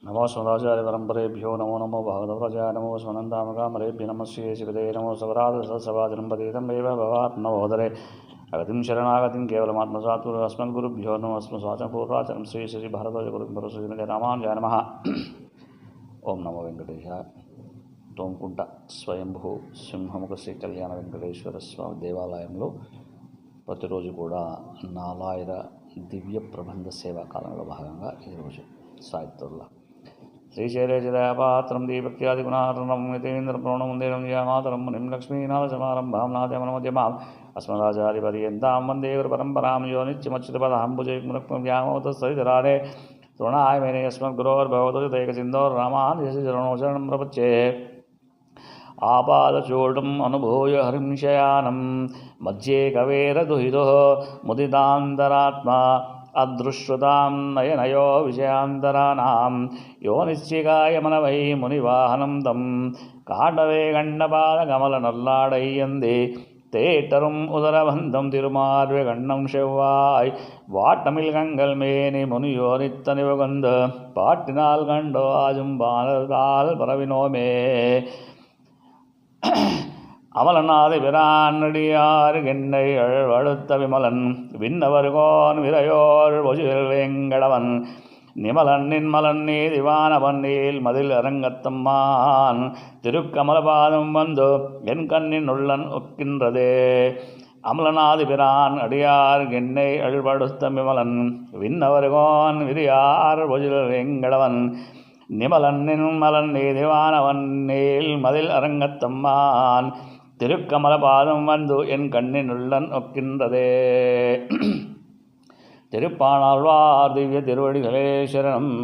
नमो स्वदाचार्यपरम्परेभ्यो नमो नमो भागवतव्रजाय नमो स्वनन्दामकामरेभ्य नमः श्री शिवदे नमो सवराधसभाजनं पतितं वैव भवात् नवोदरे अगतिं शरणागतिं केवलमात्मसात्पुर अस्मद्गुरुभ्यो नमो अस्मत्वाचनपूर्वाचनं श्री श्री भारद्वाजगुरुभ्यो रामानुजाय नमः। ओं नमो वेंकटेशाय। తోంకుంట స్వయంభూ సింహముఖ శ్రీ కళ్యాణ వెంకటేశ్వర స్వామి దేవాలయంలో ప్రతిరోజు కూడా నాలాయిర దివ్య ప్రబంధ సేవా కాలంలో భాగంగా ఈరోజు సాయిత్రుల శ్రీశైలేశదయాపాత్రం దీపక్యాది గుణార్ణం యతేంద్ర ప్రణముందేరం యామాతరం మునిం లక్ష్మీనాథసమారంభాం నాథమనమధ్యమాం అస్మదాచార్యపర్యంతాం వందే గురు పరంపరాం యో నిత్యమచ్యుతపదాంబుజైర్ముక్త్యామోతస్సరిధరాడే तृणाय मेने अस्मद्गुरोर्भवतु तैकसिन्धोर्रामानुजस्य शरणं प्रपच्ये। आपादचूडम् अनुभूय हरिं शयानं मध्ये कवेरदुहितुः मुदितान्तरात्मा अदृश्रुतां नयनयो विजयान्तराणां यो निश्चिकाय मनवै मुनिवाहनं तं काण्डवे गण्डपादकमलनल्लाडय्यन्ते தேட்டரும் உதரபந்தம் திருமார்வே கண்ணம் செவ்வாய் வாட்டமில் கங்கள் மேனி முனியோரித்த நிவகந்த பாட்டினால் கண்டோ ஆஜும் பானதால் பரவினோமே. அமலநாதி பிரானடியார் கென்னை அழுத்த விமலன் விண்ணவர்கோன் விரையோர் ஒஜில் வேங்கடவன் நிமலன் நின்மலன் நீதிவான பன்னீல் மதில் அரங்கத்தம்மான் திருக்கமலபாதம் வந்து என் கண்ணின் உள்ளன் ஒக்கின்றதே. அமலநாதி பிரான் அடியார் கென்னை அழ்படுத்த விமலன் விண்ணவர்கோன் விரியார் ஒஜில் வேங்கடவன் நிமலன் நின்மலன் நீதிவான பன்னீல் மதில் அரங்கத்தம்மான் திருக்கமலபாதம் வந்து என் கண்ணின் உள்ளன் ஒக்கின்றதே. திருப்பாணாழ்வார் திவ்ய திருவடிகளே சரணம்.